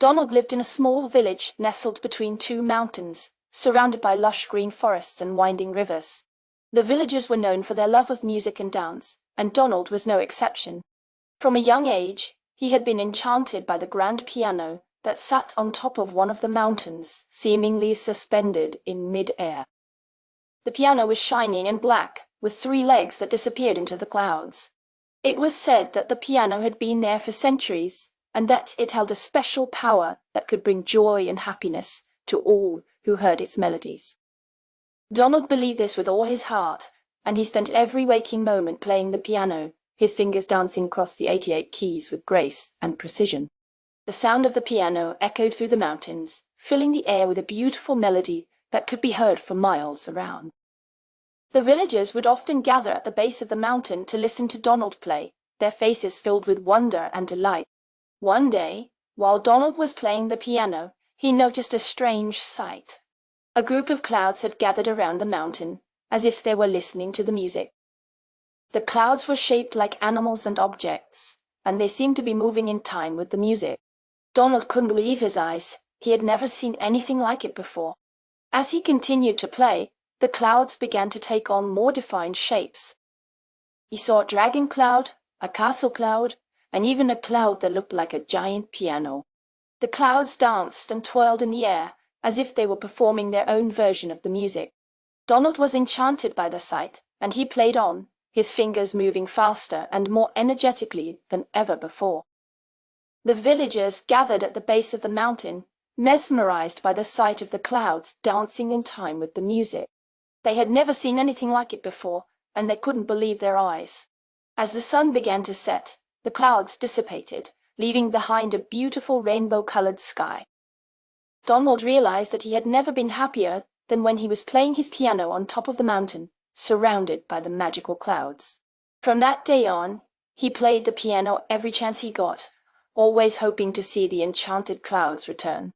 Donald lived in a small village nestled between two mountains, surrounded by lush green forests and winding rivers. The villagers were known for their love of music and dance, and Donald was no exception. From a young age, he had been enchanted by the grand piano that sat on top of one of the mountains, seemingly suspended in mid-air. The piano was shiny and black, with 3 legs that disappeared into the clouds. It was said that the piano had been there for centuries, and that it held a special power that could bring joy and happiness to all who heard its melodies. Donald believed this with all his heart, and he spent every waking moment playing the piano, his fingers dancing across the 88 keys with grace and precision. The sound of the piano echoed through the mountains, filling the air with a beautiful melody that could be heard for miles around. The villagers would often gather at the base of the mountain to listen to Donald play, their faces filled with wonder and delight. One day, while Donald was playing the piano, he noticed a strange sight. A group of clouds had gathered around the mountain, as if they were listening to the music. The clouds were shaped like animals and objects, and they seemed to be moving in time with the music. Donald couldn't believe his eyes. He had never seen anything like it before. As he continued to play, the clouds began to take on more defined shapes. He saw a dragon cloud, a castle cloud, and even a cloud that looked like a giant piano. The clouds danced and twirled in the air, as if they were performing their own version of the music. Donald was enchanted by the sight, and he played on, his fingers moving faster and more energetically than ever before. The villagers gathered at the base of the mountain, mesmerized by the sight of the clouds dancing in time with the music. They had never seen anything like it before, and they couldn't believe their eyes. As the sun began to set, the clouds dissipated, leaving behind a beautiful rainbow-colored sky. Donald realized that he had never been happier than when he was playing his piano on top of the mountain, surrounded by the magical clouds. From that day on, he played the piano every chance he got, always hoping to see the enchanted clouds return.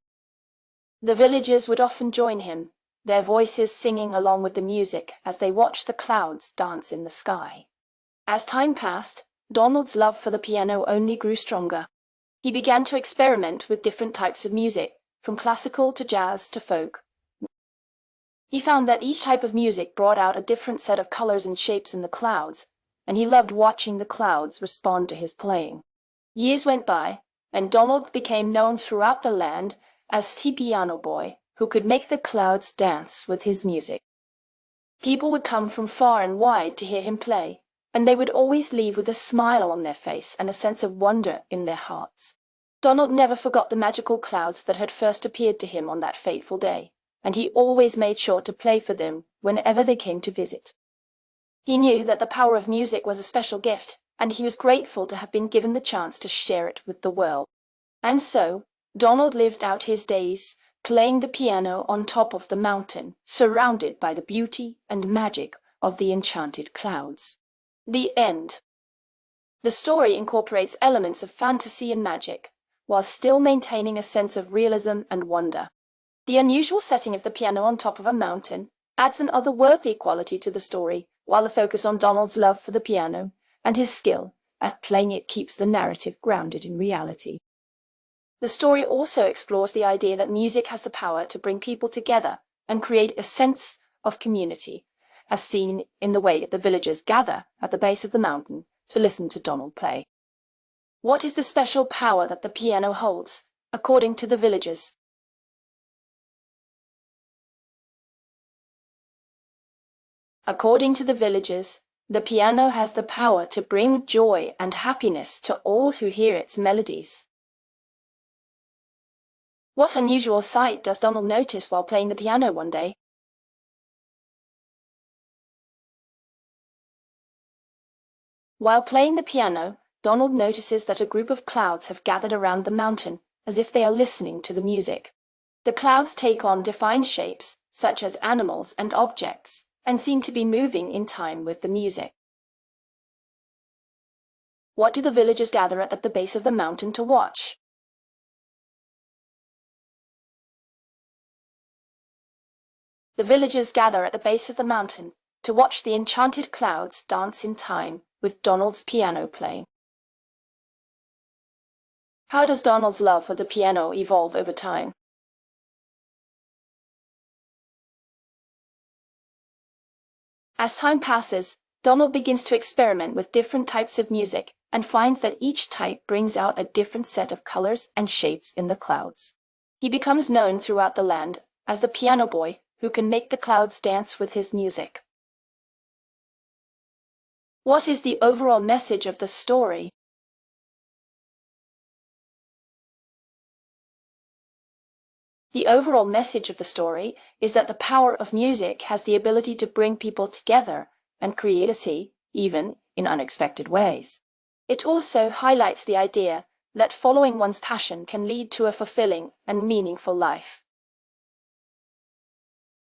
The villagers would often join him, their voices singing along with the music as they watched the clouds dance in the sky. As time passed, Donald's love for the piano only grew stronger. He began to experiment with different types of music, from classical to jazz to folk. He found that each type of music brought out a different set of colors and shapes in the clouds, and he loved watching the clouds respond to his playing. Years went by, and Donald became known throughout the land as the piano boy who could make the clouds dance with his music. People would come from far and wide to hear him play, and they would always leave with a smile on their face and a sense of wonder in their hearts. Donald never forgot the magical clouds that had first appeared to him on that fateful day, and he always made sure to play for them whenever they came to visit. He knew that the power of music was a special gift, and he was grateful to have been given the chance to share it with the world. And so, Donald lived out his days playing the piano on top of the mountain, surrounded by the beauty and magic of the enchanted clouds. The end. The story incorporates elements of fantasy and magic, while still maintaining a sense of realism and wonder. The unusual setting of the piano on top of a mountain adds an otherworldly quality to the story, while the focus on Donald's love for the piano and his skill at playing it keeps the narrative grounded in reality. The story also explores the idea that music has the power to bring people together and create a sense of community, as seen in the way the villagers gather at the base of the mountain to listen to Donald play. What is the special power that the piano holds, according to the villagers? According to the villagers, the piano has the power to bring joy and happiness to all who hear its melodies. What unusual sight does Donald notice while playing the piano one day? While playing the piano, Donald notices that a group of clouds have gathered around the mountain, as if they are listening to the music. The clouds take on defined shapes, such as animals and objects, and seem to be moving in time with the music. What do the villagers gather at the base of the mountain to watch? The villagers gather at the base of the mountain to watch the enchanted clouds dance in time with Donald's piano playing. How does Donald's love for the piano evolve over time? As time passes, Donald begins to experiment with different types of music and finds that each type brings out a different set of colors and shapes in the clouds. He becomes known throughout the land as the piano boy who can make the clouds dance with his music. What is the overall message of the story? The overall message of the story is that the power of music has the ability to bring people together and creativity, even in unexpected ways. It also highlights the idea that following one's passion can lead to a fulfilling and meaningful life.